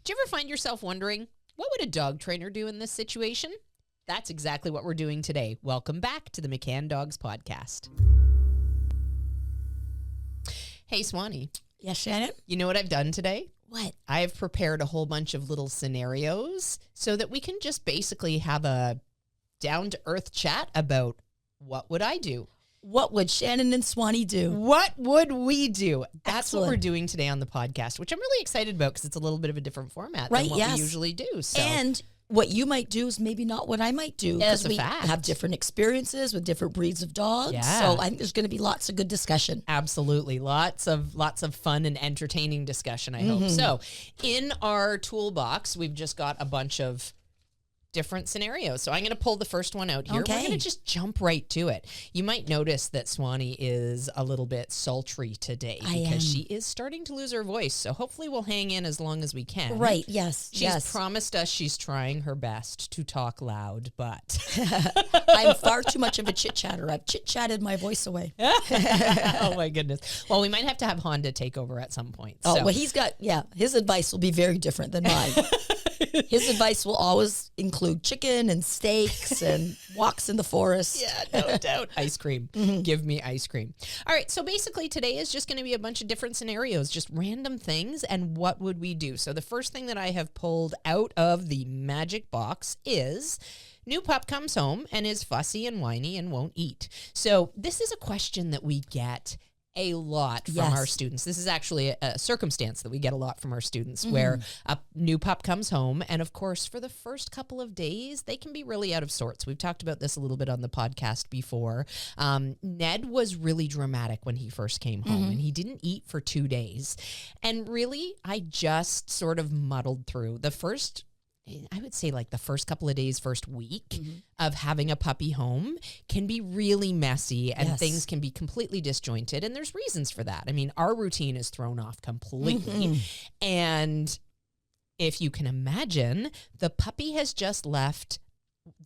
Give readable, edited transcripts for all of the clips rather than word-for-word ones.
Do you ever find yourself wondering, what would a dog trainer do in this situation? That's exactly what we're doing today. Welcome back to the McCann Dogs Podcast. Hey, Swanee. Yes, Shannon? You know what I've done today? What? I've prepared a whole bunch of little scenarios so that we can just basically have a down-to-earth chat about what would I do? What would Shannon and Swanee do? What would we do? That's Excellent. what we're doing today on the podcast, which I'm really excited about because it's a little bit of a different format than what we usually do. So. And what you might do is maybe not what I might do. Yeah, that's because a we fact. have different experiences with different breeds of dogs. Yeah. So I think there's going to be lots of good discussion. Absolutely. Lots of fun and entertaining discussion, I hope. So in our toolbox, we've just got a bunch of different scenarios. So I'm going to pull the first one out here. Okay. We're going to just jump right to it. You might notice that Swanee is a little bit sultry today because she is starting to lose her voice. So hopefully we'll hang in as long as we can. Right, yes. She's promised us she's trying her best to talk loud, but I'm far too much of a chit-chatter. I've chit-chatted my voice away. oh my goodness. Well, we might have to have Honda take over at some point. Oh, so. well, his advice will be very different than mine. His advice will always include chicken and steaks and walks in the forest. Yeah, no doubt. Ice cream. Give me ice cream. All right, so basically today is just going to be a bunch of different scenarios, just random things, and what would we do? So the first thing that I have pulled out of the magic box is... new pup comes home and is fussy and whiny and won't eat. So this is a question that we get a lot from our students. This is actually a circumstance that we get a lot from our students where a new pup comes home. And of course, for the first couple of days, they can be really out of sorts. We've talked about this a little bit on the podcast before. Ned was really dramatic when he first came home and he didn't eat for 2 days. And really, I just sort of muddled through I would say like the first couple of days, first week of having a puppy home can be really messy and things can be completely disjointed. And there's reasons for that. I mean, our routine is thrown off completely. And if you can imagine, the puppy has just left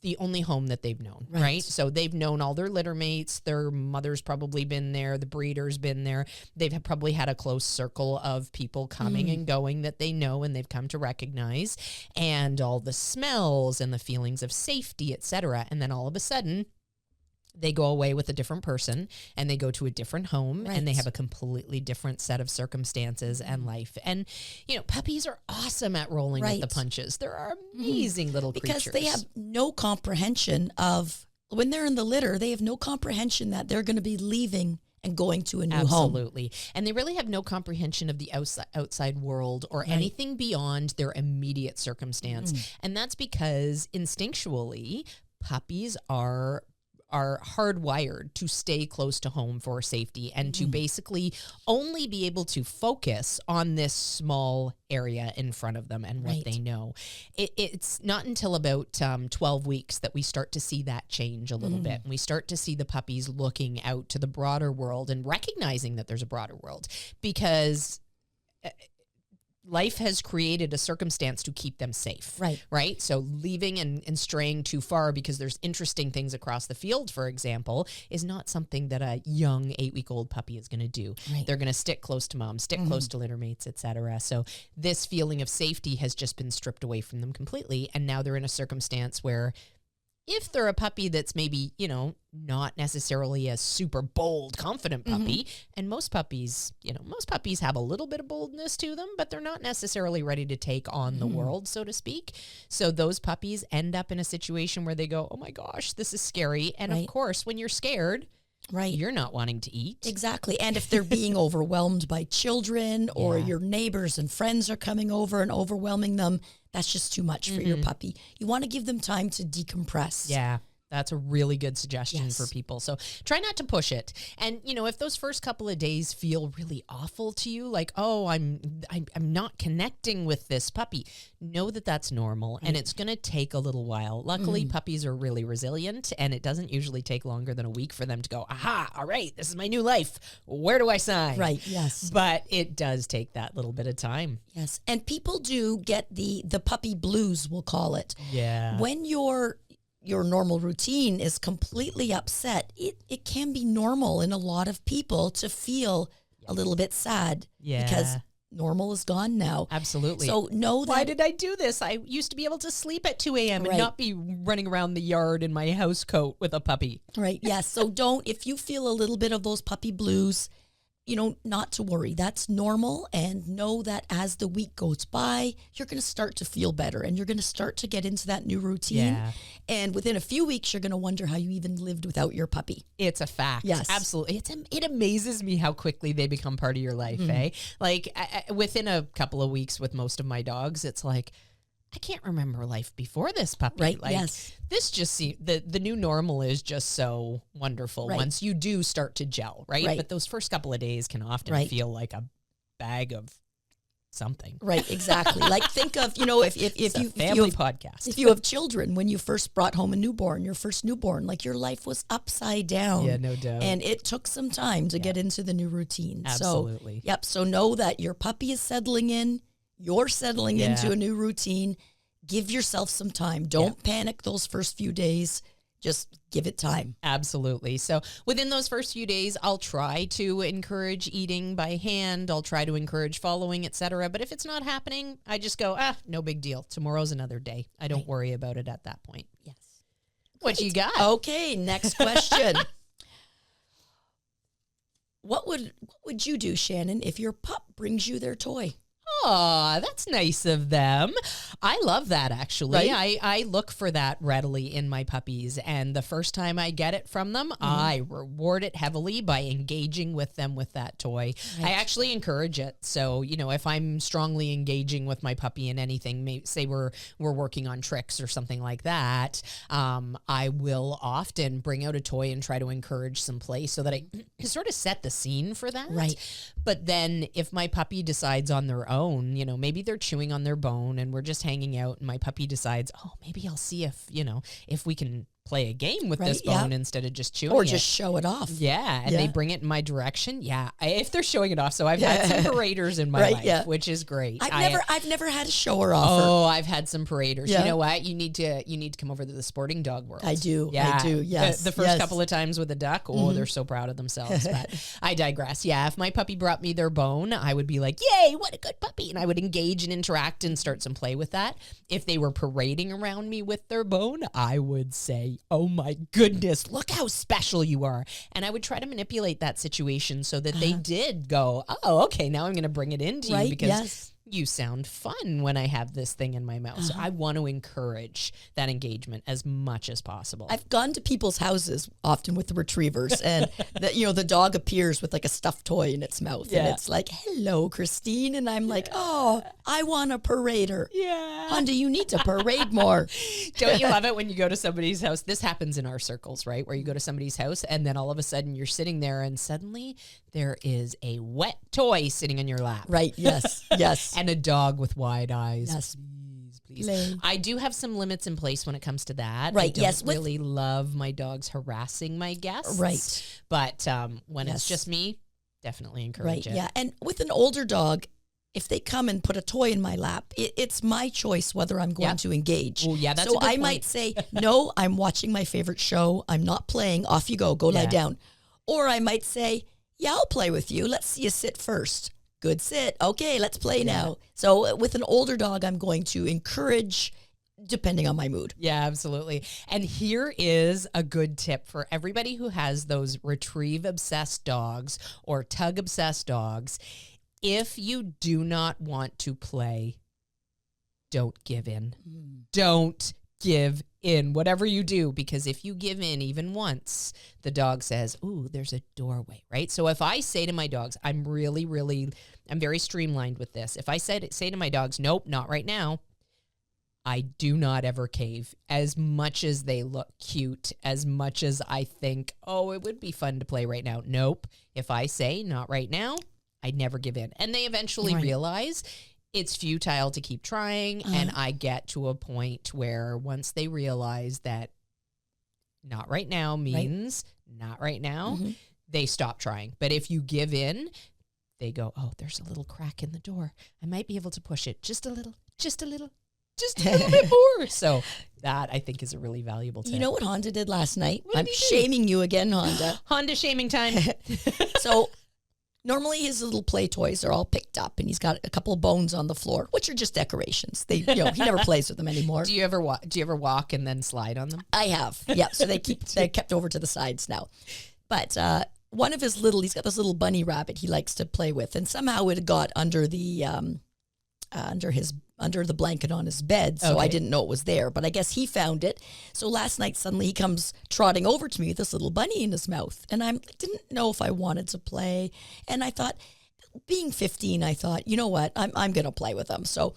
the only home that they've known, right? So they've known all their litter mates. Their mother's probably been there. The breeder's been there. They've probably had a close circle of people coming and going that they know and they've come to recognize, and all the smells and the feelings of safety, etc. And then all of a sudden, they go away with a different person and they go to a different home and they have a completely different set of circumstances and life. And, you know, puppies are awesome at rolling with the punches. They're amazing little creatures. Because they have no comprehension of, when they're in the litter, they have no comprehension that they're going to be leaving and going to a new home. Absolutely. And they really have no comprehension of the outside world or anything beyond their immediate circumstance. And that's because instinctually, puppies are hardwired to stay close to home for safety and to basically only be able to focus on this small area in front of them and what they know. It's not until about 12 weeks that we start to see that change a little bit. And we start to see the puppies looking out to the broader world and recognizing that there's a broader world because... life has created a circumstance to keep them safe, right? So leaving and straying too far because there's interesting things across the field, for example, is not something that a young 8-week-old puppy is going to do. They're going to stick close to mom, stick close to litter mates, etc. So this feeling of safety has just been stripped away from them completely, and now they're in a circumstance where if they're a puppy that's maybe, you know, not necessarily a super bold, confident puppy, and most puppies have a little bit of boldness to them, but they're not necessarily ready to take on the world, so to speak. So those puppies end up in a situation where they go, oh my gosh, this is scary. And of course, when you're scared, you're not wanting to eat. Exactly. And if they're being overwhelmed by children or your neighbors and friends are coming over and overwhelming them, that's just too much for your puppy. You want to give them time to decompress. Yeah. That's a really good suggestion for people. So try not to push it. And, you know, if those first couple of days feel really awful to you, like, oh, I'm not connecting with this puppy, know that that's normal and it's going to take a little while. Luckily, puppies are really resilient and it doesn't usually take longer than a week for them to go, aha, all right, this is my new life. Where do I sign? Right, yes. But it does take that little bit of time. Yes. And people do get the puppy blues, we'll call it. Yeah. When your normal routine is completely upset, it can be normal in a lot of people to feel a little bit sad because normal is gone now. Absolutely. So know that. Why did I do this? I used to be able to sleep at 2 a.m. and not be running around the yard in my house coat with a puppy. Right. Yes. So if you feel a little bit of those puppy blues, not to worry. That's normal. And know that as the week goes by, you're going to start to feel better and you're going to start to get into that new routine. Yeah. And within a few weeks, you're going to wonder how you even lived without your puppy. It's a fact. Yes. Absolutely. It amazes me how quickly they become part of your life, eh? Like within a couple of weeks with most of my dogs, it's like, I can't remember life before this puppy. Right, like, yes. This just the new normal is just so wonderful once you do start to gel, right? But those first couple of days can often feel like a bag of something. Right, exactly. Like think of, if you have children, when you first brought home your first newborn, like your life was upside down. Yeah, no doubt. And it took some time to get into the new routine. Absolutely. So know that your puppy is settling in. You're settling into a new routine. Give yourself some time. Don't panic those first few days. Just give it time. Absolutely. So within those first few days, I'll try to encourage eating by hand. I'll try to encourage following, etc. But if it's not happening, I just go, no big deal. Tomorrow's another day. I don't worry about it at that point. Yes. What you got? Okay, next question. What would you do, Shannon, if your pup brings you their toy? Oh, that's nice of them. I love that, actually. Right? I look for that readily in my puppies. And the first time I get it from them, I reward it heavily by engaging with them with that toy. Right. I actually encourage it. So, if I'm strongly engaging with my puppy in anything, say we're working on tricks or something like that, I will often bring out a toy and try to encourage some play so that I sort of set the scene for that. Right. But then if my puppy decides on their own, maybe they're chewing on their bone and we're just hanging out and my puppy decides, maybe I'll see if we can play a game with this bone instead of just chewing or it. just show it off. Yeah, and they bring it in my direction. Yeah, if they're showing it off. So I've had some paraders in my life, which is great. I've never had a shower offer. Oh, I've had some paraders. You know what? You need to come over to the sporting dog world. I do. Yeah, I do. Yes. The first couple of times with a duck, they're so proud of themselves. But I digress. Yeah, if my puppy brought me their bone, I would be like, "Yay, what a good puppy!" And I would engage and interact and start some play with that. If they were parading around me with their bone, I would say, "Oh my goodness, look how special you are." And I would try to manipulate that situation so that they did go, "Oh, okay, now I'm going to bring it into you because you sound fun when I have this thing in my mouth." So I want to encourage that engagement as much as possible. I've gone to people's houses often with the retrievers and the dog appears with like a stuffed toy in its mouth and it's like, "Hello, Christine." And I'm like, "Oh, I want a parader." Yeah. Honda, you need to parade more. Don't you love it when you go to somebody's house? This happens in our circles, right? Where you go to somebody's house and then all of a sudden you're sitting there and suddenly there is a wet toy sitting in your lap. Right. Yes. Yes. And a dog with wide eyes. Yes. Please. Lay. I do have some limits in place when it comes to that. Right. I don't really love my dogs harassing my guests. Right. But when it's just me, definitely encourage it. Yeah. And with an older dog, if they come and put a toy in my lap, it's my choice whether I'm going to engage. Oh, yeah, that's so a good I point. might say, "No, I'm watching my favorite show. I'm not playing. Off you go. Go lie down." Or I might say, "Yeah, I'll play with you. Let's see you sit first. Good sit. Okay, let's play now." So with an older dog, I'm going to encourage depending on my mood. Yeah, absolutely. And here is a good tip for everybody who has those retrieve-obsessed dogs or tug-obsessed dogs. If you do not want to play, don't give in. Don't give in, whatever you do, because if you give in even once, the dog says, "Ooh, there's a doorway," right? So if I say to my dogs, I'm very streamlined with this. If I say to my dogs, "Nope, not right now," I do not ever cave. As much as they look cute, as much as I think, "Oh, it would be fun to play right now." Nope. If I say not right now, I never give in. And they eventually realize it's futile to keep trying. And I get to a point where once they realize that not right now means not right now, they stop trying. But if you give in, they go, "Oh, there's a little crack in the door. I might be able to push it just a little bit more." So that, I think, is a really valuable tip. You know what Honda did last night? I'm shaming you again, Honda. Honda shaming time. So Normally his little play toys are all picked up and he's got a couple of bones on the floor, which are just decorations. He never plays with them anymore. Do you ever walk and then slide on them? I have. Yeah. So they're kept over to the sides now. But one of he's got this little bunny rabbit he likes to play with, and somehow it got under the under the blanket on his bed, so I didn't know it was there, but I guess he found it. So last night, suddenly he comes trotting over to me with this little bunny in his mouth, and I didn't know if I wanted to play, and I thought, being 15, I thought, you know what, I'm going to play with them. So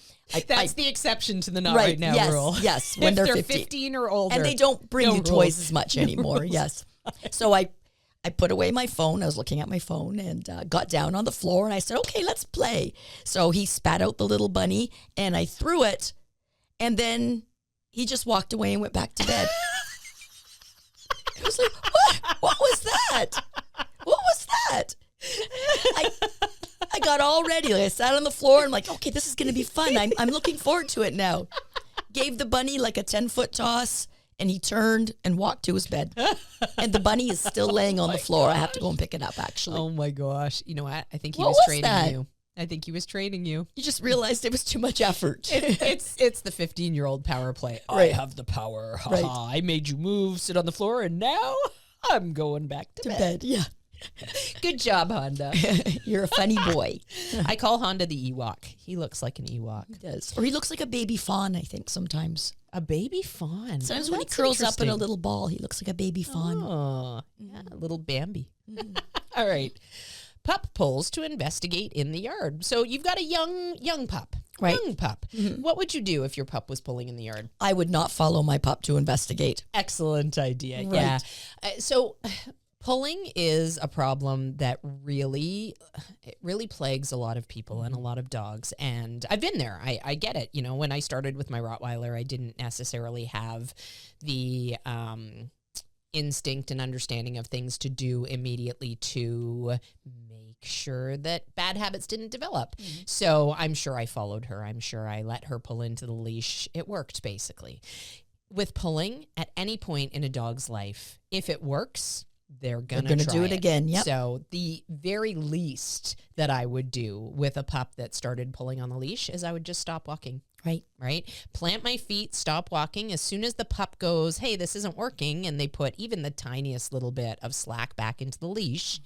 that's the exception to the not right now rule. Yes, when they're they're 15 or older. And they don't bring you toys as much anymore, yes. So I put away my phone. I was looking at my phone and got down on the floor and I said, okay, let's play. So he spat out the little bunny and I threw it. And then he just walked away and went back to bed. I was like, what was that? What was that? I got all ready. I sat on the floor. I'm like, okay, this is going to be fun. I'm looking forward to it now. Gave the bunny like a 10-foot toss. And he turned and walked to his bed. And the bunny is still laying on the floor. I have to go and pick it up, actually. Oh, my gosh. You know what? I think he was training you. I think he was training you. You just realized it was too much effort. It's the 15-year-old power play. Right. I have the power. Ha, right. ha. I made you move, sit on the floor, and now I'm going back to bed. Yeah. Good job, Honda. You're a funny boy. I call Honda the Ewok. He looks like an Ewok. He does. Or he looks like a baby fawn, I think, sometimes. A baby fawn. Sometimes when he curls up in a little ball, he looks like a baby fawn. Oh, yeah, a little Bambi. All right. Pup pulls to investigate in the yard. So you've got a young pup. Right. Young pup. Mm-hmm. What would you do if your pup was pulling in the yard? I would not follow my pup to investigate. Excellent idea. Right. Yeah. So pulling is a problem that really plagues a lot of people and a lot of dogs. And I've been there. I get it. You know, when I started with my Rottweiler, I didn't necessarily have the instinct and understanding of things to do immediately to make sure that bad habits didn't develop. Mm-hmm. So I'm sure I followed her. I'm sure I let her pull into the leash. It worked, basically. With pulling, at any point in a dog's life, if it works, they're gonna do it again. Yep. So the very least that I would do with a pup that started pulling on the leash is I would just stop walking. Right. Plant my feet, stop walking. As soon as the pup goes, hey, this isn't working, and they put even the tiniest little bit of slack back into the leash,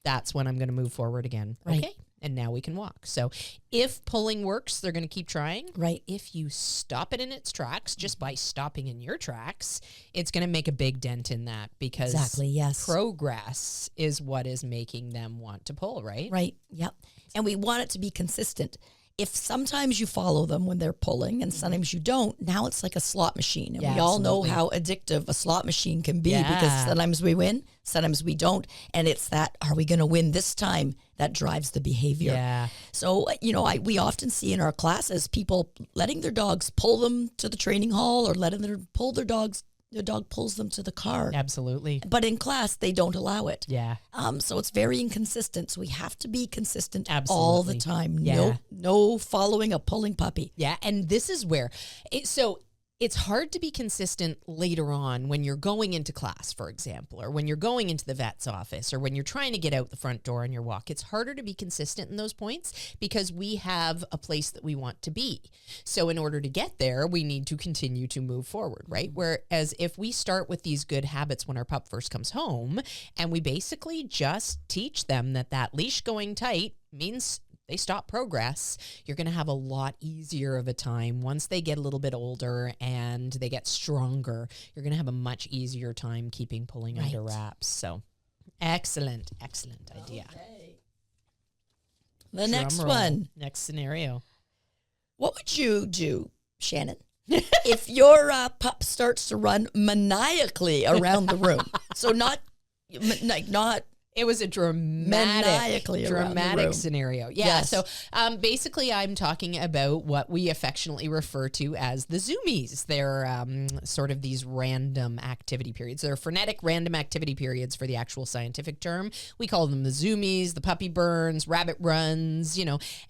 that's when I'm going to move forward again. Right. Okay. And now we can walk. So if pulling works, they're going to keep trying. Right. If you stop it in its tracks, just by stopping in your tracks, it's going to make a big dent in that because exactly, yes. Progress is what is making them want to pull, right? Right. Yep. And we want it to be consistent. If sometimes you follow them when they're pulling and sometimes you don't, now it's like a slot machine. And we all know how addictive a slot machine can be because sometimes we win, sometimes we don't. And it's that, are we going to win this time? That drives the behavior. Yeah. So, we often see in our classes people letting their dogs pull them to the training hall or letting them pull their dogs. The dog pulls them to the car. Absolutely. But in class, they don't allow it. Yeah. So it's very inconsistent. So we have to be consistent all the time. Yeah. No following a pulling puppy. Yeah. And this is where, it's hard to be consistent later on when you're going into class, for example, or when you're going into the vet's office, or when you're trying to get out the front door on your walk. It's harder to be consistent in those points because we have a place that we want to be. So in order to get there, we need to continue to move forward, right? Whereas if we start with these good habits when our pup first comes home, and we basically just teach them that leash going tight means they stop progress, you're going to have a lot easier of a time once they get a little bit older and they get stronger. You're going to have a much easier time keeping pulling under wraps. So excellent idea. Okay. The next one. Next scenario. What would you do, Shannon, if your pup starts to run maniacally around the room? So not it was a dramatic scenario. Yeah. Yes. So basically, I'm talking about what we affectionately refer to as the Zoomies. They're sort of these random activity periods. They're frenetic random activity periods for the actual scientific term. We call them the Zoomies, the puppy burns, rabbit runs,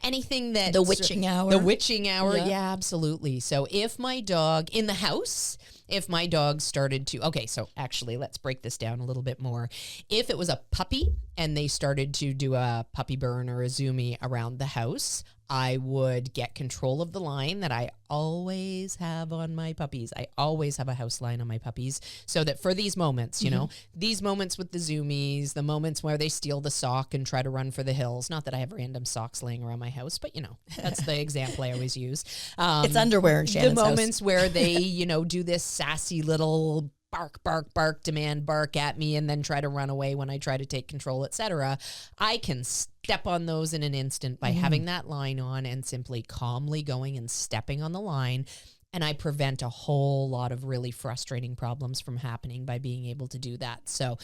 anything that... The witching hour. The witching hour. Yeah, absolutely. So if my dog in the house... if my dog started to, okay, so actually let's break this down a little bit more. If it was a puppy and they started to do a puppy burn or a Zoomie around the house, I would get control of the line that I always have on my puppies. I always have a house line on my puppies so that for these moments, you know, these moments with the Zoomies, the moments where they steal the sock and try to run for the hills. Not that I have random socks laying around my house, but, you know, that's the example I always use. It's underwear in Shannon's The house. moments where they, you know, do this sassy little bark, bark, bark, demand bark at me and then try to run away when I try to take control, etc. I can step on those in an instant by having that line on and simply calmly going and stepping on the line. And I prevent a whole lot of really frustrating problems from happening by being able to do that. So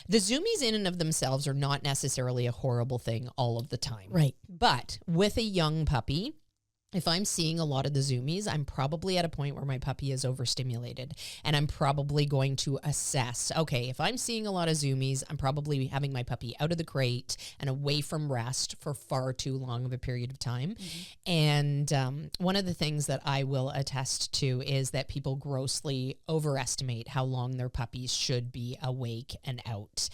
the Zoomies in and of themselves are not necessarily a horrible thing all of the time. Right. But with a young puppy, if I'm seeing a lot of the Zoomies, I'm probably at a point where my puppy is overstimulated, and I'm probably going to assess, okay, if I'm seeing a lot of Zoomies, I'm probably having my puppy out of the crate and away from rest for far too long of a period of time. And one of the things that I will attest to is that people grossly overestimate how long their puppies should be awake and out.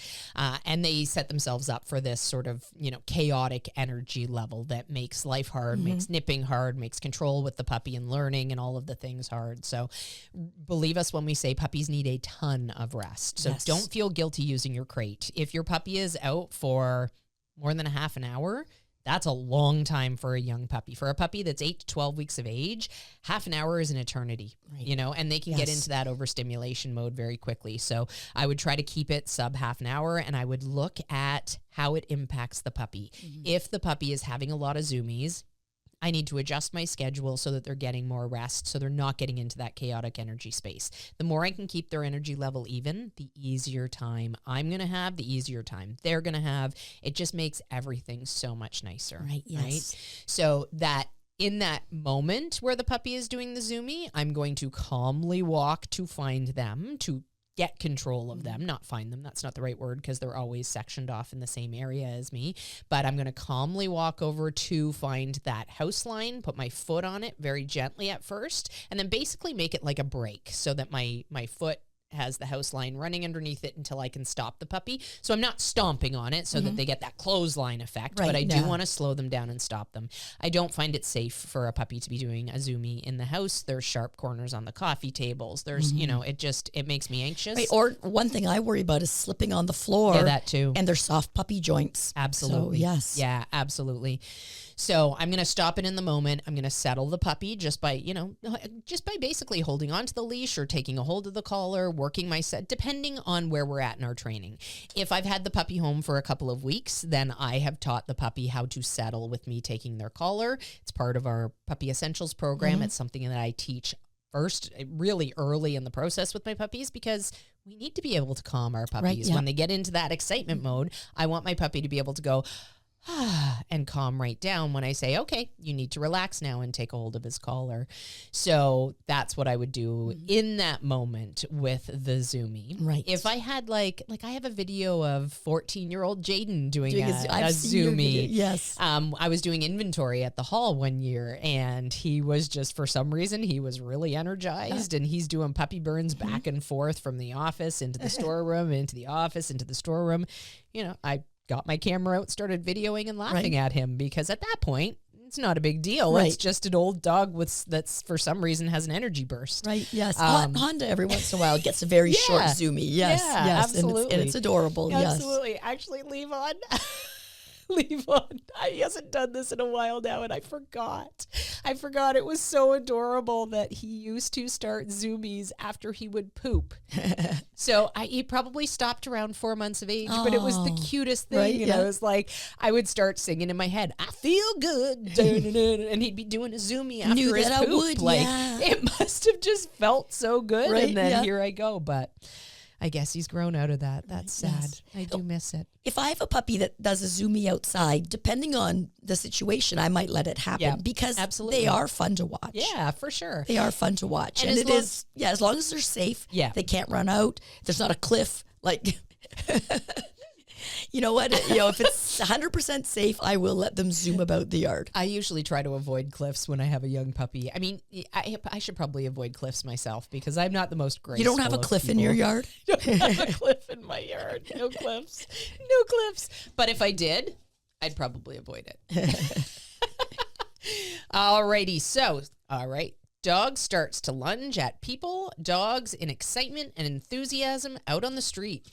And they set themselves up for this sort of, you know, chaotic energy level that makes life hard, makes nipping hard, makes control with the puppy and learning and all of the things hard. So believe us when we say puppies need a ton of rest. So don't feel guilty using your crate. If your puppy is out for more than a half an hour, that's a long time for a young puppy. For a puppy that's 8 to 12 weeks of age, half an hour is an eternity, you know, and they can get into that overstimulation mode very quickly. So I would try to keep it sub half an hour, and I would look at how it impacts the puppy. If the puppy is having a lot of Zoomies, I need to adjust my schedule so that they're getting more rest, so they're not getting into that chaotic energy space. The more I can keep their energy level even, the easier time I'm going to have, the easier time they're going to have. It just makes everything so much nicer. Right, yes. Right? So that in that moment where the puppy is doing the Zoomie, I'm going to calmly walk to find them, to get control of them, not find them. That's not the right word because they're always sectioned off in the same area as me. But I'm going to calmly walk over to find that house line, put my foot on it very gently at first, and then basically make it like a break so that my foot has the house line running underneath it until I can stop the puppy. So I'm not stomping on it so that they get that clothesline effect, but I do want to slow them down and stop them. I don't find it safe for a puppy to be doing a Zoomie in the house. There's sharp corners on the coffee tables. There's, you know, it makes me anxious. Right. Or one thing I worry about is slipping on the floor. Yeah, that too. And their soft puppy joints. Absolutely. So, yes. Yeah, absolutely. So I'm going to stop it in the moment. I'm going to settle the puppy just by basically holding onto the leash or taking a hold of the collar, working my set, depending on where we're at in our training. If I've had the puppy home for a couple of weeks, then I have taught the puppy how to settle with me taking their collar. It's part of our Puppy Essentials program. It's something that I teach first, really early in the process with my puppies, because we need to be able to calm our puppies. When they get into that excitement mode, I want my puppy to be able to go, and calm right down when I say, okay, you need to relax now and take a hold of his collar. So that's what I would do in that moment with the Zoomie. Right. If I had like I have a video of 14-year-old Jaden doing a seen your video. Zoomie. Yes. I was doing inventory at the hall one year, and he was just, for some reason, he was really energized, and he's doing puppy burns back and forth from the office into the storeroom, into the office, into the storeroom. You know, I got my camera out, started videoing and laughing at him, because at that point, it's not a big deal. It's just an old dog that's for some reason has an energy burst. Right, yes. Honda every once in a while gets a very short Zoomie. Yes, yes. Absolutely. And it's adorable. Absolutely. Actually, Levon, he hasn't done this in a while now, and I forgot. It was so adorable that he used to start Zoomies after he would poop. So he probably stopped around 4 months of age, but it was the cutest thing. Right, I was like, I would start singing in my head, I feel good, and he'd be doing a Zoomie after Knew his that poop. I would, It must have just felt so good, Right, and then here I go, but I guess he's grown out of that. That's sad. Yes. I do miss it. If I have a puppy that does a Zoomie outside, depending on the situation, I might let it happen because they are fun to watch. Yeah, for sure. They are fun to watch. And as long as they're safe, Yeah. they can't run out. There's not a cliff. Like, You know what? If it's 100% safe, I will let them zoom about the yard. I usually try to avoid cliffs when I have a young puppy. I mean, I should probably avoid cliffs myself because I'm not the most graceful. You don't have a cliff in your yard? I don't have a cliff in my yard. No cliffs. No cliffs. But if I did, I'd probably avoid it. Alrighty. So, all right. Dog starts to lunge at people. Dogs in excitement and enthusiasm out on the street.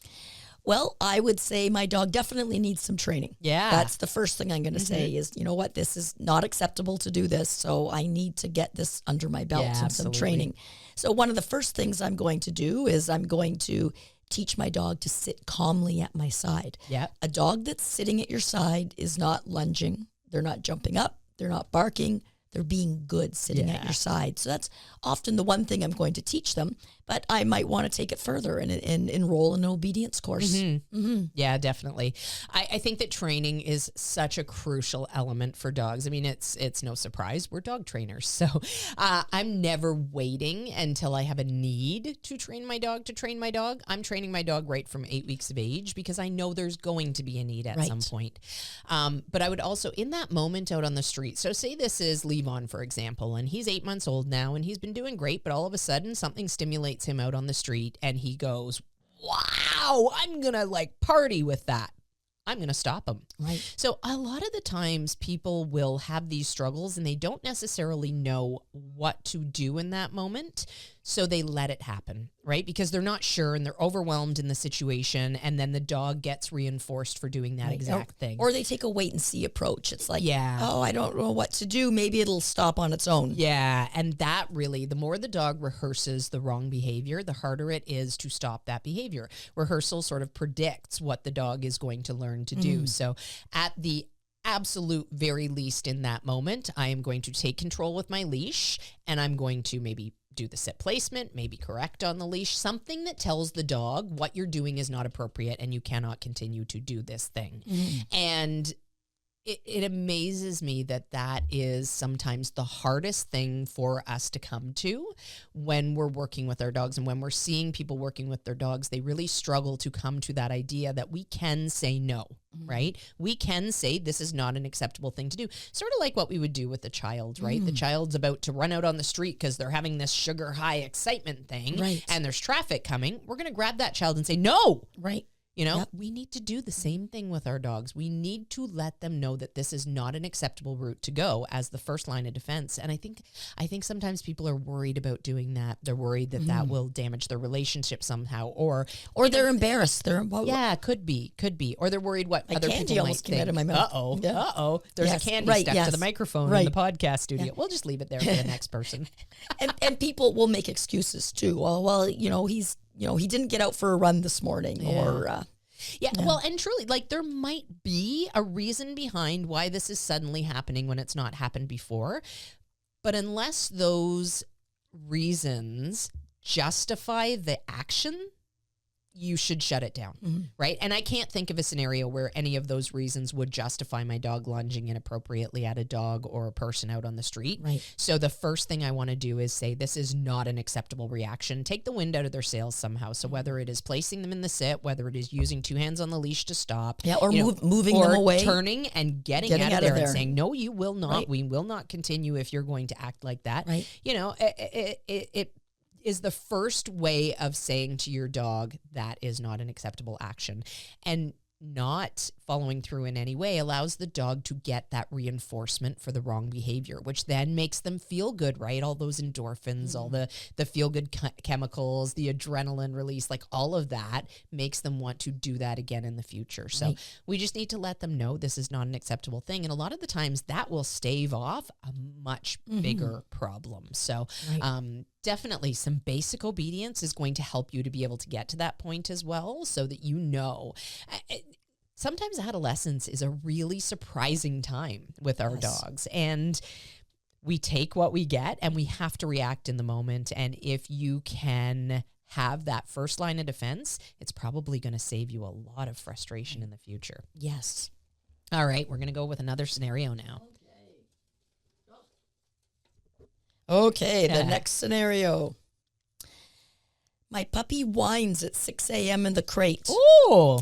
Well, I would say my dog definitely needs some training. Yeah. That's the first thing I'm going to say is, you know what, this is not acceptable to do this. So I need to get this under my belt and some training. So one of the first things I'm going to do is I'm going to teach my dog to sit calmly at my side. Yeah. A dog that's sitting at your side is not lunging. They're not jumping up. They're not barking. They're being good sitting at your side. So that's often the one thing I'm going to teach them, but I might want to take it further and enroll in an obedience course. Mm-hmm. Mm-hmm. Yeah, definitely. I think that training is such a crucial element for dogs. I mean, it's no surprise. We're dog trainers. So I'm never waiting until I have a need to train my dog to train my dog. I'm training my dog right from 8 weeks of age because I know there's going to be a need at some point. But I would also, in that moment out on the street, so say this is Levon, for example, and he's 8 months old now and he's been doing great, but all of a sudden something stimulates him out on the street and he goes, wow, I'm going to party with that. I'm going to stop him. Right. So a lot of the times people will have these struggles and they don't necessarily know what to do in that moment. So they let it happen, right? Because they're not sure and they're overwhelmed in the situation. And then the dog gets reinforced for doing that exact thing. Or they take a wait and see approach. It's like, yeah, oh, I don't know what to do. Maybe it'll stop on its own. Yeah. And that really, the more the dog rehearses the wrong behavior, the harder it is to stop that behavior. Rehearsal sort of predicts what the dog is going to learn to do. So at the absolute very least in that moment, I am going to take control with my leash and I'm going to maybe do the sit placement, maybe correct on the leash, something that tells the dog what you're doing is not appropriate and you cannot continue to do this thing. And it amazes me that that is sometimes the hardest thing for us to come to when we're working with our dogs and when we're seeing people working with their dogs. They really struggle to come to that idea that we can say no, right? We can say this is not an acceptable thing to do. Sort of like what we would do with a child, right? The child's about to run out on the street because they're having this sugar high excitement thing and there's traffic coming. We're going to grab that child and say, no. Right. You know, we need to do the same thing with our dogs. We need to let them know that this is not an acceptable route to go as the first line of defense. And I think sometimes people are worried about doing that. They're worried that that will damage their relationship somehow, or they're embarrassed. Could be, or they're worried what other people might think. Out of my mouth. There's a candy stuck to the microphone in the podcast studio. Yeah. We'll just leave it there for the next person. and people will make excuses too. Well, he didn't get out for a run this morning Well, and truly, there might be a reason behind why this is suddenly happening when it's not happened before. But unless those reasons justify the action, you should shut it down, right? And I can't think of a scenario where any of those reasons would justify my dog lunging inappropriately at a dog or a person out on the street. Right. So the first thing I want to do is say, this is not an acceptable reaction. Take the wind out of their sails somehow. So whether it is placing them in the sit, whether it is using 2 hands on the leash to stop. Yeah, or moving them away. Turning and getting out of there and saying, no, you will not. Right. We will not continue if you're going to act like that. Right. It is the first way of saying to your dog that is not an acceptable action. And not following through in any way allows the dog to get that reinforcement for the wrong behavior, which then makes them feel good, right? All those endorphins, all the feel-good chemicals, the adrenaline release, all of that makes them want to do that again in the future. So we just need to let them know this is not an acceptable thing. And a lot of the times that will stave off a much bigger problem. So definitely some basic obedience is going to help you to be able to get to that point as well, so that you know. Sometimes adolescence is a really surprising time with our dogs, and we take what we get and we have to react in the moment. And if you can have that first line of defense, it's probably going to save you a lot of frustration in the future. Yes. All right, we're going to go with another scenario now. Okay, the next scenario. My puppy whines at 6 a.m. in the crate. Oh.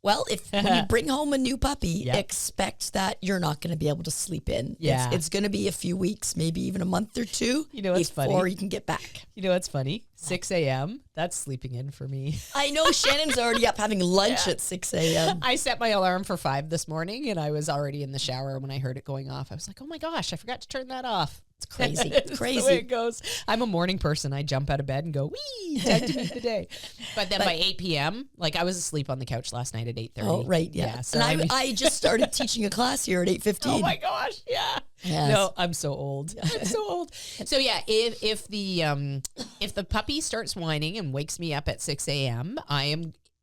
Well, when you bring home a new puppy, Yep. expect that you're not going to be able to sleep in. Yeah. It's going to be a few weeks, maybe even a month or two You know what's before funny? you can get back. You know what's funny? 6 a.m., that's sleeping in for me. I know Shannon's already up having lunch at 6 a.m. I set my alarm for 5 this morning, and I was already in the shower when I heard it going off. I was like, oh my gosh, I forgot to turn that off. It's crazy. It's Crazy. the way it goes. I'm a morning person. I jump out of bed and go, wee, time to meet the day. But then by 8 p.m., like I was asleep on the couch last night at 8:30. Oh, right, yeah. So And I just started teaching a class here at 8:15. oh my gosh, yeah. Yes. No, I'm so old. I'm so old. So yeah, if the puppy starts whining and wakes me up at 6 a.m.,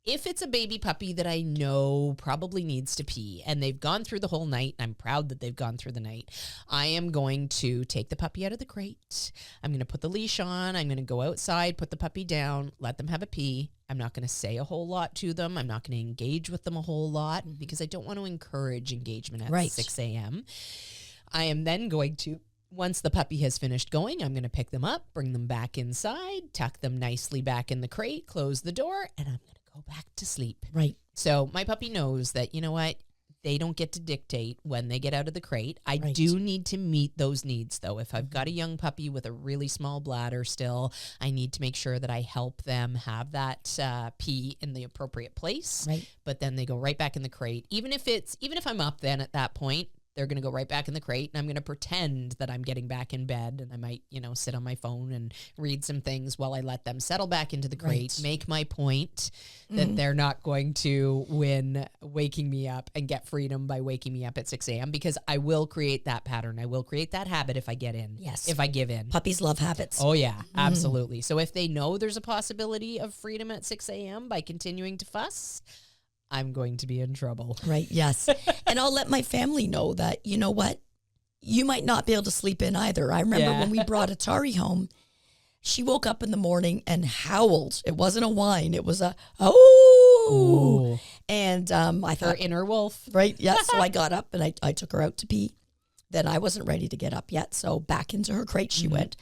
if it's a baby puppy that I know probably needs to pee and they've gone through the whole night, and I'm proud that they've gone through the night, I am going to take the puppy out of the crate. I'm going to put the leash on. I'm going to go outside, put the puppy down, let them have a pee. I'm not going to say a whole lot to them. I'm not going to engage with them a whole lot because I don't want to encourage engagement at 6 a.m. I am then going to, once the puppy has finished going, I'm going to pick them up, bring them back inside, tuck them nicely back in the crate, close the door, and I'm going to go back to sleep. Right. So my puppy knows that, you know what? They don't get to dictate when they get out of the crate. I Right. do need to meet those needs, though. If I've got a young puppy with a really small bladder still, I need to make sure that I help them have that pee in the appropriate place. Right. But then they go right back in the crate. Even if I'm up then at that point, they're going to go right back in the crate, and I'm going to pretend that I'm getting back in bed, and I might, sit on my phone and read some things while I let them settle back into the crate, Right. make my point that they're not going to win waking me up and get freedom by waking me up at 6 a.m. because I will create that pattern. I will create that habit if I get in. Yes. If I give in. Puppies love habits. Oh, yeah, absolutely. So if they know there's a possibility of freedom at 6 a.m. by continuing to fuss, I'm going to be in trouble. Right, yes. And I'll let my family know that, you know what, you might not be able to sleep in either. I remember when we brought Atari home, she woke up in the morning and howled. It wasn't a whine. It was a, oh. And I Her thought, inner wolf. right, yeah. So I got up and I took her out to pee. Then I wasn't ready to get up yet. So back into her crate she went.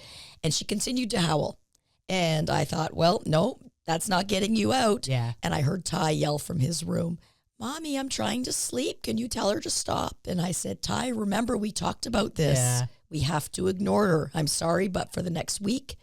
And she continued to howl. And I thought, well, no, that's not getting you out. Yeah. And I heard Ty yell from his room, Mommy, I'm trying to sleep. Can you tell her to stop? And I said, Ty, remember we talked about this. Yeah. We have to ignore her. I'm sorry, but for the next week,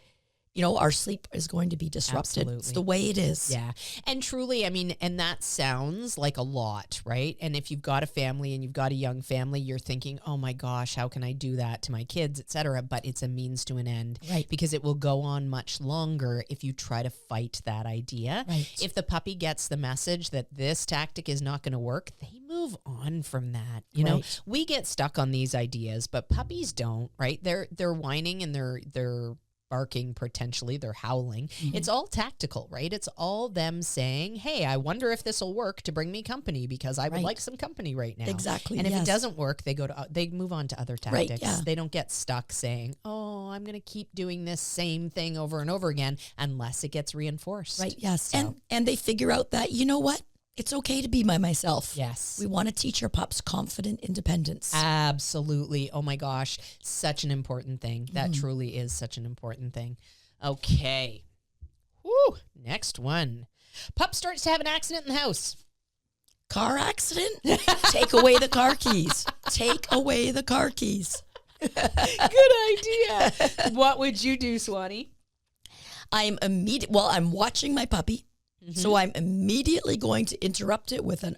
our sleep is going to be disrupted. Absolutely. It's the way it is. Yeah. And truly, I mean, and that sounds like a lot, right? And if you've got a family and you've got a young family, you're thinking, oh my gosh, how can I do that to my kids, et cetera? But it's a means to an end. Right. Because it will go on much longer if you try to fight that idea. Right. If the puppy gets the message that this tactic is not going to work, they move on from that. You know, Right. we get stuck on these ideas, but puppies don't, right? They're whining and they're barking, potentially they're howling. It's all tactical, right? It's all them saying, hey, I wonder if this will work to bring me company because I would Right. like some company right now. Exactly, And if yes. it doesn't work, they move on to other Right, tactics. yeah. They don't get stuck saying, oh, I'm going to keep doing this same thing over and over again unless it gets reinforced. Right, yes. So, And they figure out that, you know what? It's okay to be by myself. yes. We want to teach our pups confident independence. Absolutely. Oh my gosh. Such an important thing. That truly is such an important thing. Okay. Woo. Next one. Pup starts to have an accident in the house. Car accident? Take away the car keys. Take away the car keys. Good idea. What would you do, Swanee? I'm watching my puppy. So I'm immediately going to interrupt it with an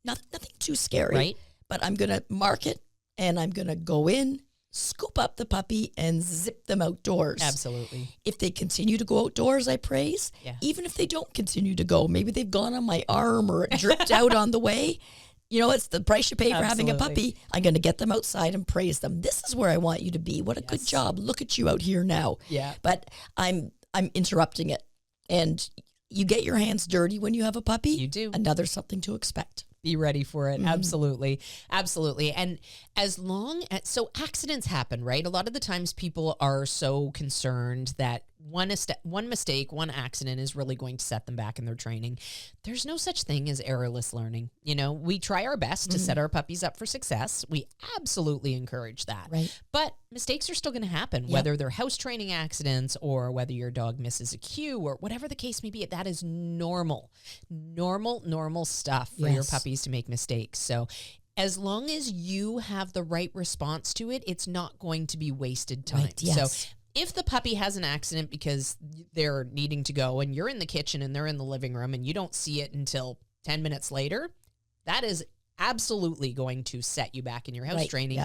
nothing too scary. Right. But I'm going to mark it and I'm going to go in, scoop up the puppy and zip them outdoors. Absolutely. If they continue to go outdoors, I praise. Yeah. Even if they don't continue to go, maybe they've gone on my arm or it dripped out on the way. It's the price you pay for having a Absolutely. puppy. I'm going to get them outside and praise them. This is where I want you to be. What a good job. Look at you out here now. Yeah. But I'm interrupting it. And you get your hands dirty when you have a puppy. You do. Another something to expect. Be ready for it. Absolutely. Absolutely. And so accidents happen, right? A lot of the times people are so concerned that one mistake, one accident is really going to set them back in their training. There's no such thing as errorless learning. You know, we try our best to set our puppies up for success. We absolutely encourage that. Right. But mistakes are still going to happen, whether they're house training accidents or whether your dog misses a cue or whatever the case may be. That is normal stuff for your puppies to make mistakes. So as long as you have the right response to it, it's not going to be wasted time. Right, yes. So if the puppy has an accident because they're needing to go and you're in the kitchen and they're in the living room and you don't see it until 10 minutes later, that is absolutely going to set you back in your house training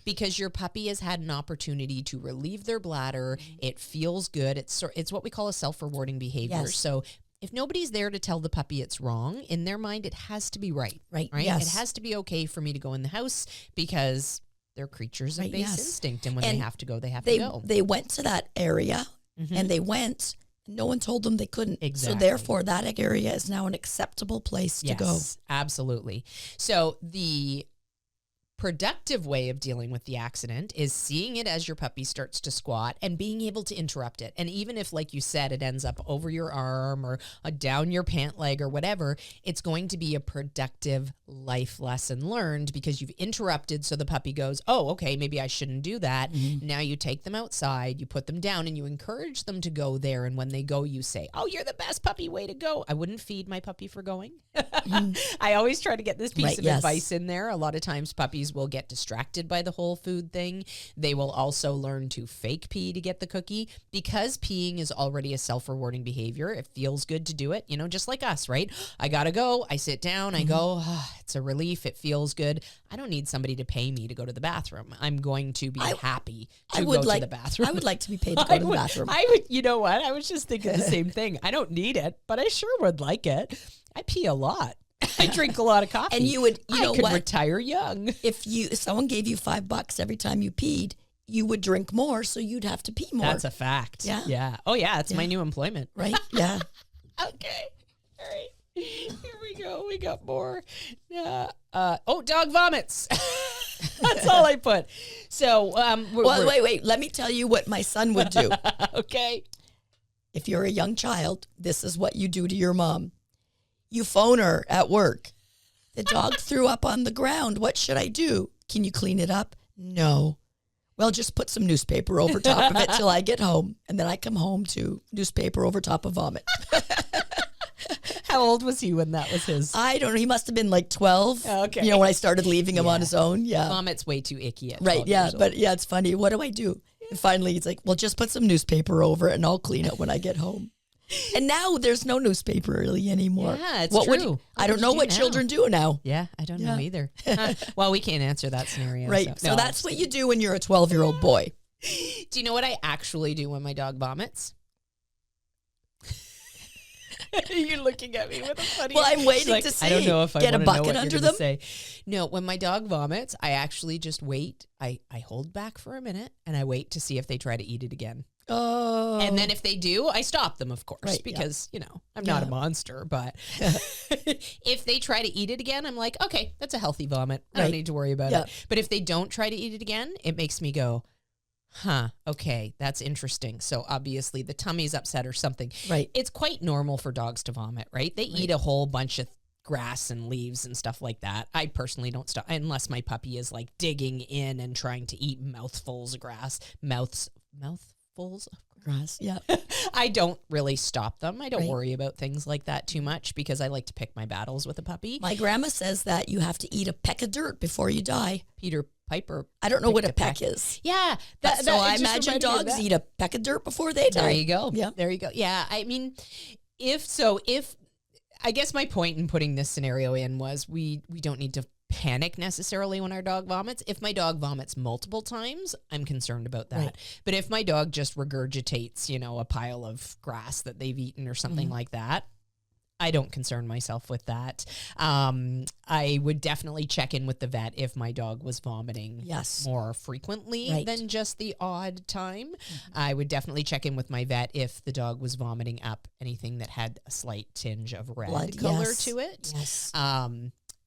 because your puppy has had an opportunity to relieve their bladder. It feels good. It's what we call a self-rewarding behavior. Yes. So if nobody's there to tell the puppy it's wrong, in their mind, it has to be right. Right. Yes. It has to be okay for me to go in the house because they're creatures of base instinct. And when they have to go, they have to go. They went to that area and they went. No one told them they couldn't. Exactly. So therefore, that area is now an acceptable place to go. Absolutely. So the productive way of dealing with the accident is seeing it as your puppy starts to squat and being able to interrupt it. And even if, like you said, it ends up over your arm or down your pant leg or whatever, it's going to be a productive life lesson learned because you've interrupted. So the puppy goes, oh, okay, maybe I shouldn't do that. Now you take them outside, you put them down and you encourage them to go there. And when they go, you say, oh, you're the best puppy, way to go. I wouldn't feed my puppy for going. I always try to get this piece of advice in there. A lot of times puppies will get distracted by the whole food thing. They will also learn to fake pee to get the cookie because peeing is already a self-rewarding behavior. It feels good to do it, you know, just like us, right? I gotta go. I sit down. I go. Oh, it's a relief. It feels good. I don't need somebody to pay me to go to the bathroom. I'm going to be happy to go to the bathroom. I would like to be paid to go to the bathroom. I would. You know what? I was just thinking the same thing. I don't need it, but I sure would like it. I pee a lot. I drink a lot of coffee. And I could retire young. If someone gave you $5 every time you peed, you would drink more, so you'd have to pee more. That's a fact. Yeah. Oh, yeah. It's my new employment. Right? Yeah. Okay. All right. Here we go. We got more. Dog vomits. That's all I put. So, wait. Let me tell you what my son would do. Okay. If you're a young child, this is what you do to your mom. You phone her at work. The dog threw up on the ground. What should I do? Can you clean it up? No. Well, just put some newspaper over top of it till I get home. And then I come home to newspaper over top of vomit. How old was he when that was his? I don't know. He must have been like 12. Okay. You know, when I started leaving him on his own. Yeah. Vomit's way too icky at 12 Right, yeah. years old. But yeah, it's funny. What do I do? And finally, he's like, well, just put some newspaper over it and I'll clean it when I get home. And now there's no newspaper really anymore. Yeah, it's true. I don't know what children do now. Yeah, I don't know either. Well, we can't answer that scenario. Right. So that's what you do when you're a 12-year-old boy. Do you know what I actually do when my dog vomits? You're looking at me with a funny. Well, I'm waiting to see. I don't know if I get a want to know bucket what under you're them. Say. No, when my dog vomits, I actually just wait. I hold back for a minute and I wait to see if they try to eat it again. Oh. And then if they do, I stop them, of course, Right, because, you know, I'm not a monster. But if they try to eat it again, I'm like, okay, that's a healthy vomit. I don't need to worry about it. But if they don't try to eat it again, it makes me go, huh, okay, that's interesting. So obviously the tummy's upset or something. Right. It's quite normal for dogs to vomit, right? They eat a whole bunch of grass and leaves and stuff like that. I personally don't stop unless my puppy is like digging in and trying to eat mouthfuls of grass. Mouthfuls of grass. Yeah. I don't really stop them. I don't worry about things like that too much because I like to pick my battles with a puppy. My grandma says that you have to eat a peck of dirt before you die. Peter Piper. I don't know what a peck is. Yeah. So I imagine dogs eat a peck of dirt before they die. There you go. Yeah. There you go. Yeah. I mean, if I guess my point in putting this scenario in was we don't need to panic necessarily when our dog vomits. If my dog vomits multiple times, I'm concerned about that. Right. But if my dog just regurgitates, you know, a pile of grass that they've eaten or something like that, I don't concern myself with that. I would definitely check in with the vet if my dog was vomiting more frequently than just the odd time. I would definitely check in with my vet if the dog was vomiting up anything that had a slight tinge of red color to it. Yes.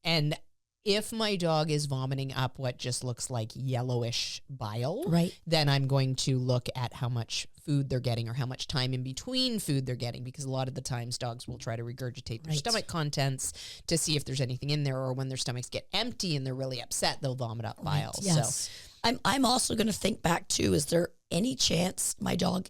And if my dog is vomiting up what just looks like yellowish bile, Right. then I'm going to look at how much food they're getting or how much time in between food they're getting, because a lot of the times dogs will try to regurgitate their Right. stomach contents to see if there's anything in there, or when their stomachs get empty and they're really upset, they'll vomit up bile. Right, yes. So I'm also going to think back too, is there any chance my dog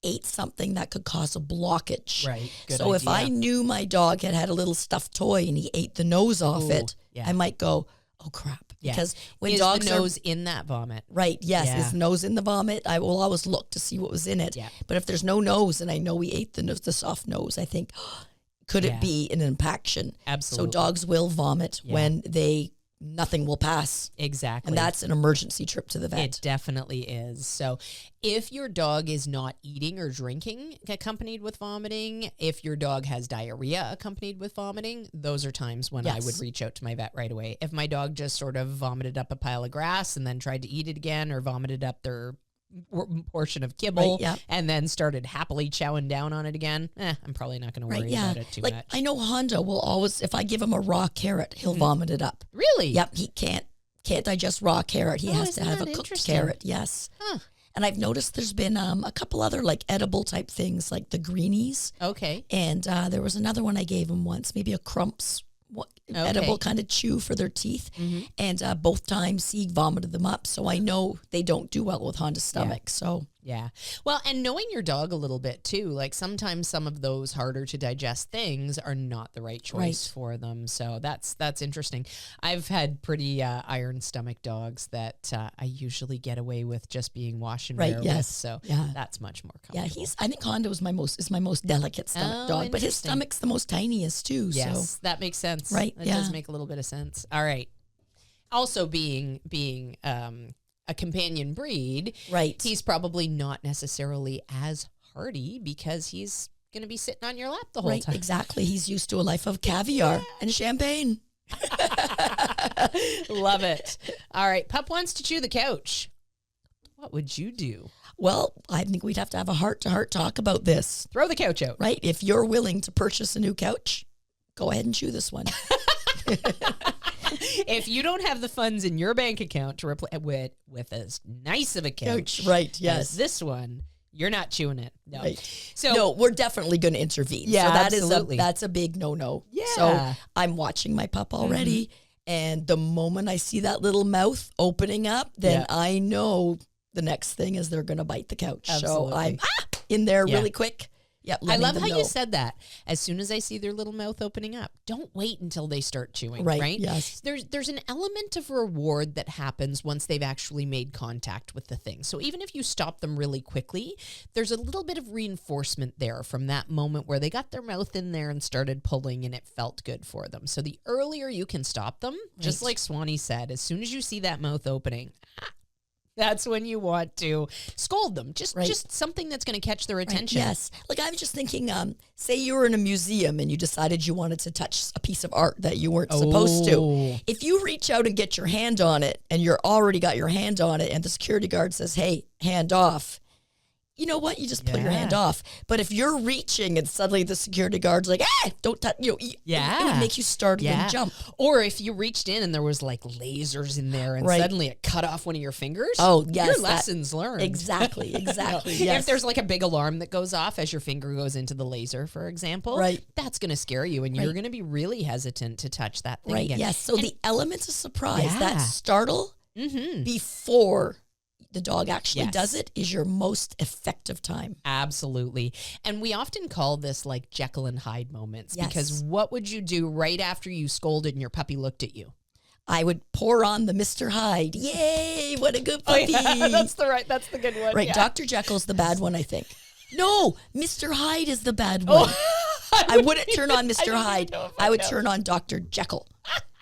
ate something that could cause a blockage? right. Good So if I idea. knew my dog had a little stuffed toy and he ate the nose off Ooh, it, yeah. I might go, oh crap. Yeah. Because when is dogs the are nose in that vomit? right, yes, Yeah. is the nose in the vomit? I will always look to see what was in it. Yeah. But if there's no nose and I know we ate the soft nose, I think, could Yeah. it be an impaction? Absolutely. So dogs will vomit Yeah. when nothing will pass. Exactly. And that's an emergency trip to the vet. It definitely is. So if your dog is not eating or drinking accompanied with vomiting, if your dog has diarrhea accompanied with vomiting, those are times when I would Yes. reach out to my vet right away. If my dog just sort of vomited up a pile of grass and then tried to eat it again, or vomited up their portion of kibble Right, yeah. and then started happily chowing down on it again, I'm probably not going to worry about it too like much. I know Honda will always, if I give him a raw carrot, he'll vomit it up. Really? Yep, he can't digest raw carrot. He has to isn't have a that cooked interesting? carrot. Yes. Huh. And I've noticed there's been a couple other like edible type things like the greenies, Okay. and there was another one I gave him once, maybe a Crumps edible kind of chew for their teeth, and both times he vomited them up. So I know they don't do well with Honda's stomach. So Yeah. Well, and knowing your dog a little bit too, like sometimes some of those harder to digest things are not the right choice Right. for them. So that's interesting. I've had pretty iron stomach dogs that I usually get away with just being wash and Right, wear yes. with. So Yeah. that's much more comfortable. yeah, I think Honda is my most delicate stomach Oh, dog, but his interesting. stomach's the most tiniest too. Yes, So that makes sense. Right, That does yeah. make a little bit of sense. All right. Also being a companion breed, right. he's probably not necessarily as hardy because he's going to be sitting on your lap the whole Right, time. exactly. He's used to a life of caviar and champagne. Love it. All right. Pup wants to chew the couch. What would you do? Well, I think we'd have to have a heart-to-heart talk about this, Throw the couch out. right? If you're willing to purchase a new couch, go ahead and chew this one. If you don't have the funds in your bank account to replace with as nice of a couch, Right, as yes. this one, you're not chewing it. No. Right. So No, we're definitely going to intervene. Yeah, so absolutely. that's a big no-no. Yeah. So I'm watching my pup already, and the moment I see that little mouth opening up, then Yeah. I know the next thing is they're going to bite the couch. Absolutely. So I'm in there Yeah. really quick. Yep. I letting love them how know. you said that. As soon as I see their little mouth opening up, don't wait until they start chewing, right? Right, yes. There's an element of reward that happens once they've actually made contact with the thing. So even if you stop them really quickly, there's a little bit of reinforcement there from that moment where they got their mouth in there and started pulling and it felt good for them. So the earlier you can stop them, just Right. like Swanee said, as soon as you see that mouth opening, that's when you want to scold them. Just Right. just something that's going to catch their Right, attention. yes. Like I was just thinking, say you were in a museum and you decided you wanted to touch a piece of art that you weren't supposed to. Oh. If you reach out and get your hand on it and you're already got your hand on it and the security guard says, hey, hand off, you know what? You just put your hand Yeah. off. But if you're reaching and suddenly the security guard's like, hey, don't touch, it would Yeah. make you startle and jump. Or if you reached in and there was like lasers in there and Right. suddenly it cut off one of your fingers. Oh, yes, Your that- lessons learned. Exactly, exactly. Yes. If there's like a big alarm that goes off as your finger goes into the laser, for example, Right. that's going to scare you and you're Right. going to be really hesitant to touch that thing Right, again. yes. So the elements of surprise, that Yeah. startle Mm-hmm. before the dog actually Yes. does it is your most effective time. Absolutely. And we often call this like Jekyll and Hyde moments Yes. because what would you do right after you scolded and your puppy looked at you? I would pour on the Mr. Hyde. Yay, what a good puppy. that's the good one. right, yeah. Dr. Jekyll's the bad one, I think. No, Mr. Hyde is the bad one. I wouldn't turn on Mr. Hyde. I would turn on Dr. Jekyll.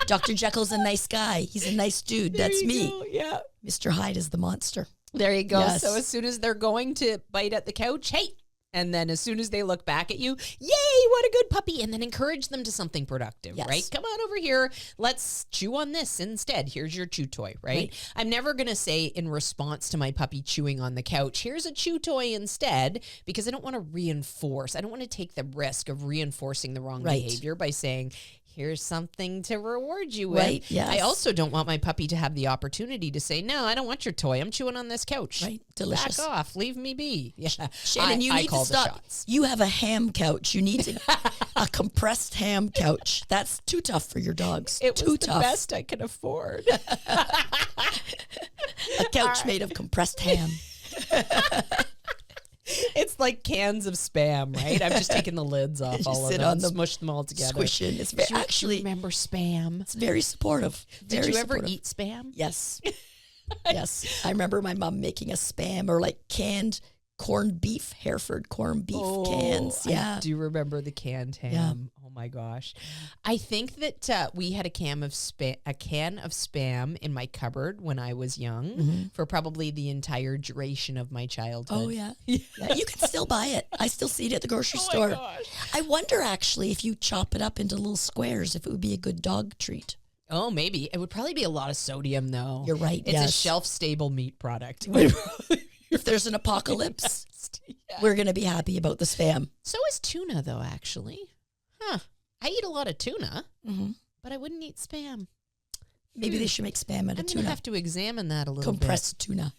Dr. Jekyll's a nice guy. He's a nice dude. That's me. Yeah. Mr. Hyde is the monster. There you go. Yes. So as soon as they're going to bite at the couch, hey. And then as soon as they look back at you, yay, what a good puppy. And then encourage them to something productive, Yes. right? Come on over here. Let's chew on this instead. Here's your chew toy, right? I'm never going to say in response to my puppy chewing on the couch, here's a chew toy instead, because I don't want to reinforce. I don't want to take the risk of reinforcing the wrong Right. behavior by saying, here's something to reward you with. Right, yes. I also don't want my puppy to have the opportunity to say, no, I don't want your toy. I'm chewing on this couch. Right, delicious. Back off. Leave me be. Yeah. Shannon, you need to stop. You have a ham couch. You need a compressed ham couch. That's too tough for your dogs. It too was tough. the best I could afford. A couch made of compressed ham. It's like cans of Spam, right? I've just taken the lids off all of them, smushed them all together. Squish it. It's very, actually, remember Spam? It's very supportive. Did you ever eat Spam? Yes. Yes. I remember my mom making a Spam or like canned corned beef, Hereford corned beef cans. Yeah. I do remember the canned ham. Yeah. Oh my gosh. I think that we had a can of Spam in my cupboard when I was young for probably the entire duration of my childhood. Oh yeah. Yeah, you can still buy it. I still see it at the grocery store. My gosh. I wonder actually if you chop it up into little squares, if it would be a good dog treat. Oh, maybe. It would probably be a lot of sodium though. You're right. It's a shelf-stable meat product. If there's an apocalypse, we're going to be happy about the Spam. So is tuna, though, actually. Huh. I eat a lot of tuna, but I wouldn't eat Spam. Maybe they should make Spam out of tuna. I have to examine that a little Compressed tuna.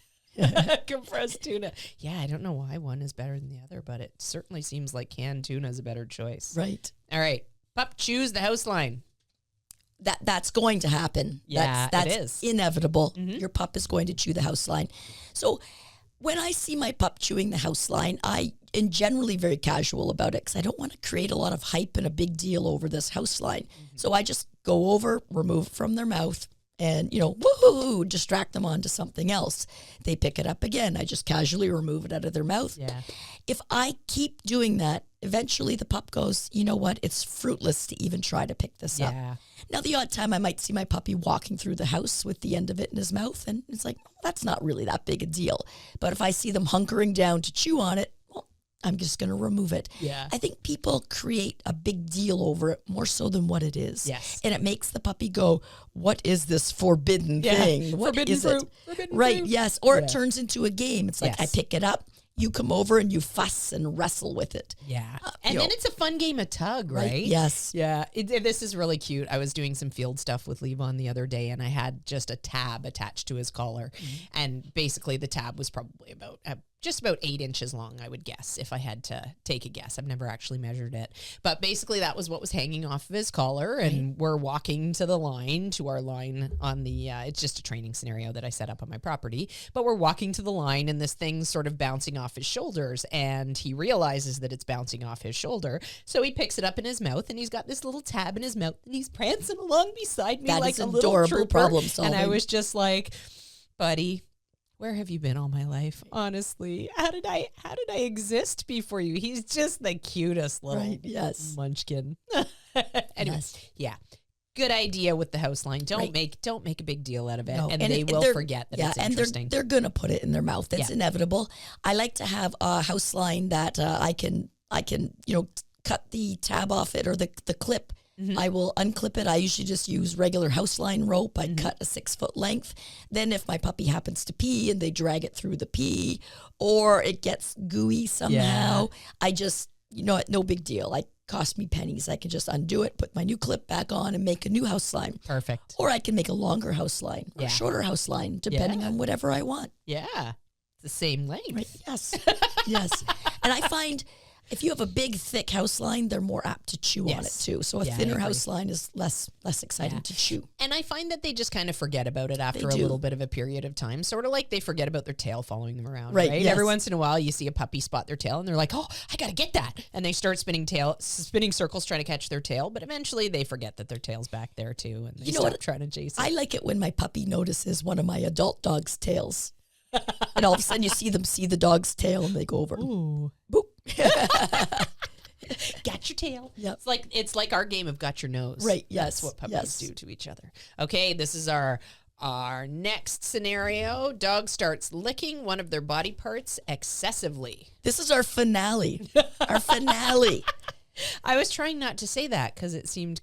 Compressed tuna. Yeah, I don't know why one is better than the other, but it certainly seems like canned tuna is a better choice. Right. All right. Pup chews the house line. That's going to happen. Yeah, that's it is. Inevitable. Your pup is going to chew the house line. So when I see my pup chewing the house line, I am generally very casual about it because I don't want to create a lot of hype and a big deal over this house line. So I just go over, remove it from their mouth, and, woohoo, distract them onto something else. They pick it up again. I just casually remove it out of their mouth. Yeah. If I keep doing that, eventually the pup goes, you know what? It's fruitless to even try to pick this up. Now, the odd time I might see my puppy walking through the house with the end of it in his mouth, and it's like, that's not really that big a deal. But if I see them hunkering down to chew on it, well, I'm just going to remove it. Yeah. I think people create a big deal over it more so than what it is. Yes. And it makes the puppy go, what is this forbidden thing? What forbidden is fruit. it? Forbidden Right, fruit. yes. Or it turns into a game. It's like, Yes. I pick it up, you come over and you fuss and wrestle with it. Yeah. And then it's a fun game of tug, right? Yes. Yeah. This is really cute. I was doing some field stuff with Levon the other day, and I had just a tab attached to his collar. And basically the tab was probably about just about 8 inches long, I would guess, if I had to take a guess. I've never actually measured it. But basically that was what was hanging off of his collar. And we're walking to our line on the, it's just a training scenario that I set up on my property. But we're walking to the line, and this thing's sort of bouncing off his shoulders. And he realizes that it's bouncing off his shoulder. So he picks it up in his mouth, and he's got this little tab in his mouth, and he's prancing along beside me like a little adorable trooper. problem solving. And I was just like, buddy, where have you been all my life? Honestly, how did I exist before you? He's just the cutest little munchkin. Anyway, yeah. Good idea with the house line. Don't make a big deal out of it, and they will forget that it's interesting. And they're gonna put it in their mouth. That's inevitable. I like to have a house line that I can cut the tab off it or the clip. I will unclip it. I usually just use regular house line rope. I cut a 6-foot length. Then if my puppy happens to pee and they drag it through the pee, or it gets gooey somehow, I just, no big like cost me pennies. I can just undo it, put my new clip back on, and make a new house line. Perfect. Or I can make a longer house line or a shorter house line, depending on whatever I want. Yeah. It's the same length. Right. Yes. Yes. And I find if you have a big, thick house line, they're more apt to chew on it too. So a thinner house line is less exciting to chew. And I find that they just kind of forget about it after a little bit of a period of time. Sort of like they forget about their tail following them around, right? Yes. Every once in a while, you see a puppy spot their tail, and they're like, "Oh, I gotta get that!" And they start spinning circles trying to catch their tail. But eventually, they forget that their tail's back there too, and they stop trying to chase it. I like it when my puppy notices one of my adult dog's tails. And all of a sudden you see them see the dog's tail and they go over. Ooh. Boop. Got your tail. Yep. It's like our game of got your nose. Right. Yes. That's what puppies do to each other. Okay, this is our next scenario. Dog starts licking one of their body parts excessively. This is our finale. Our finale. I was trying not to say that because it seemed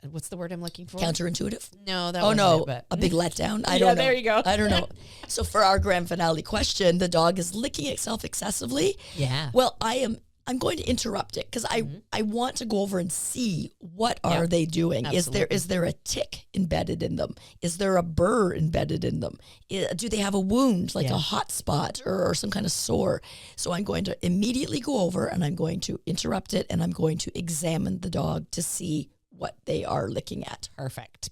what's the word I'm looking for? Counterintuitive? No, that wasn't it, but a big letdown? I don't know. There you go. I don't know. So for our grand finale question, the dog is licking itself excessively. Yeah. Well, I I'm going to interrupt it because I want to go over and see what are they doing. Absolutely. Is there a tick embedded in them? Is there a burr embedded in them? Do they have a wound, like a hot spot or some kind of sore? So I'm going to immediately go over and I'm going to interrupt it and I'm going to examine the dog to see what they are looking at. Perfect.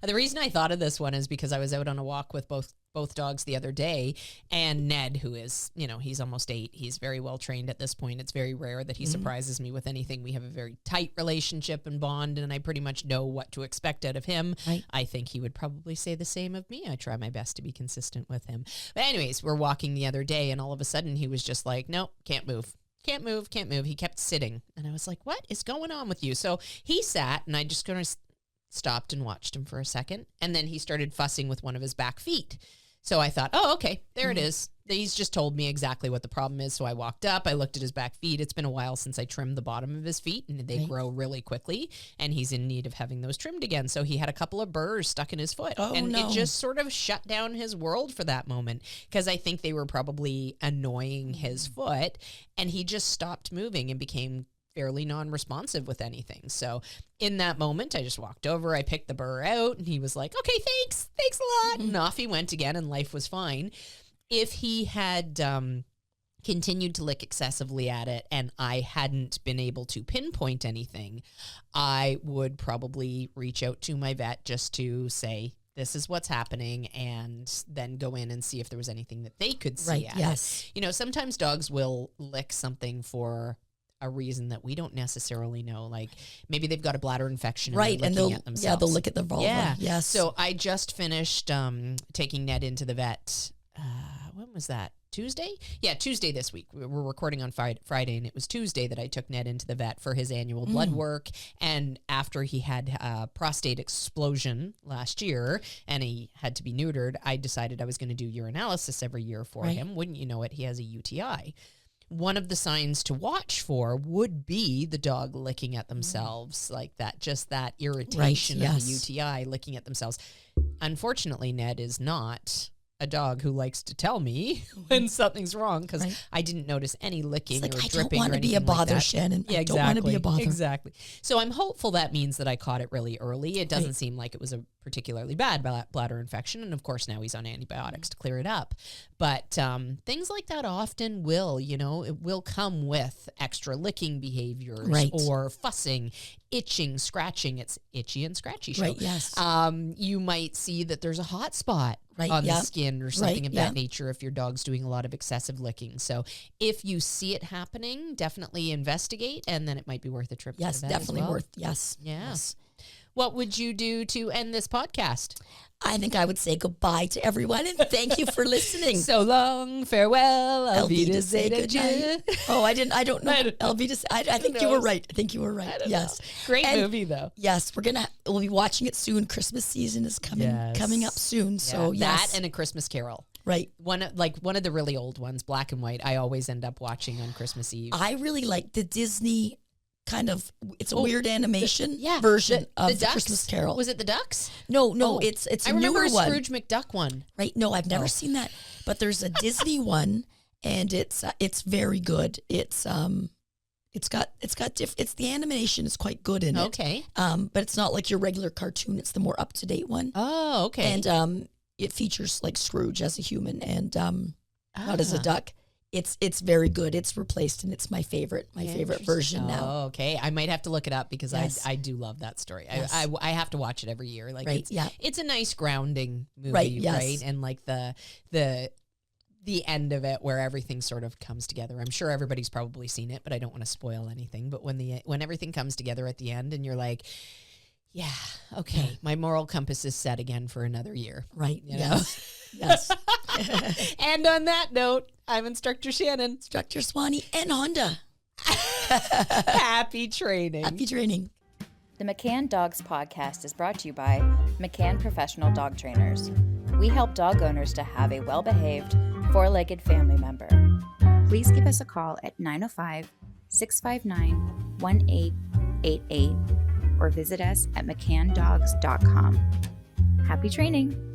The reason I thought of this one is because I was out on a walk with both dogs the other day, and Ned, who is, he's almost 8. He's very well trained at this point. It's very rare that he surprises me with anything. We have a very tight relationship and bond, and I pretty much know what to expect out of him. Right. I think he would probably say the same of me. I try my best to be consistent with him. But anyways, we're walking the other day, and all of a sudden he was just like, nope, can't move. Can't move. He kept sitting. And I was like, what is going on with you? So he sat, and I just kind of stopped and watched him for a second. And then he started fussing with one of his back feet. So I thought, oh, okay, there it is. He's just told me exactly what the problem is. So I walked up, I looked at his back feet. It's been a while since I trimmed the bottom of his feet, and they grow really quickly, and he's in need of having those trimmed again. So he had a couple of burrs stuck in his foot, it just sort of shut down his world for that moment, because I think they were probably annoying his foot, and he just stopped moving and became fairly non-responsive with anything. So in that moment, I just walked over, I picked the burr out, and he was like, okay, thanks a lot. And off he went again, and life was fine. If he had continued to lick excessively at it and I hadn't been able to pinpoint anything, I would probably reach out to my vet just to say, this is what's happening, and then go in and see if there was anything that they could see at it. Sometimes dogs will lick something for a reason that we don't necessarily know. Like maybe they've got a bladder infection and they're licking at themselves. Yeah, they'll lick at the vulva. Yeah. Yes. So I just finished taking Ned into the vet. When was that? Tuesday? Yeah, Tuesday this week. We're recording on Friday, and it was Tuesday that I took Ned into the vet for his annual blood work. And after he had a prostate explosion last year and he had to be neutered, I decided I was going to do urinalysis every year for him. Wouldn't you know it, he has a UTI. One of the signs to watch for would be the dog licking at themselves, like that, just that irritation of the UTI, licking at themselves. Unfortunately, Ned is not a dog who likes to tell me when something's wrong, because I didn't notice any licking or dripping. I don't want to be a bother, Shannon. Yeah, I don't want to be a bother. Exactly. So I'm hopeful that means that I caught it really early. It doesn't seem like it was a particularly bad bladder infection, and of course now he's on antibiotics to clear it up. But things like that often will, it will come with extra licking behaviors or fussing, itching, scratching. It's itchy and scratchy show. Right, yes. You might see that there's a hot spot on the skin or something of that nature if your dog's doing a lot of excessive licking. So if you see it happening, definitely investigate, and then it might be worth a trip to the vet definitely as well. worth. Yes. Yeah. Yes. What would you do to end this podcast? I think I would say goodbye to everyone and thank you for listening. So long, farewell, Auf Wiedersehen, Wiedersehen. Oh, I don't know. Auf Wiedersehen. I think you were right. I think you were right. Yes. Great movie though. Yes, we'll be watching it soon. Christmas season is coming up soon. So that and A Christmas Carol. Right. One of the really old ones, black and white, I always end up watching on Christmas Eve. I really like the Disney kind of, it's a weird animation version of the Christmas Carol. Was it the Ducks? No, it's a newer one. I remember a Scrooge McDuck one. Right? No, I've never seen that. But there's a Disney one, and it's very good. It's the animation is quite good in it. Okay. But it's not like your regular cartoon. It's the more up to date one. Oh, okay. And it features like Scrooge as a human and not as a duck. It's very good. It's replaced, and it's my favorite version now. Oh, okay. I might have to look it up because I do love that story. Yes. I have to watch it every year. Like it's a nice grounding movie, right? And like the end of it where everything sort of comes together. I'm sure everybody's probably seen it, but I don't want to spoil anything. But when everything comes together at the end, and you're like, yeah, okay, my moral compass is set again for another year. Right. You know? Yes. And on that note, I'm Instructor Shannon. Instructor Swanee and Honda. Happy training. Happy training. The McCann Dogs Podcast is brought to you by McCann Professional Dog Trainers. We help dog owners to have a well-behaved, four-legged family member. Please give us a call at 905-659-1888 or visit us at mccanndogs.com. Happy training!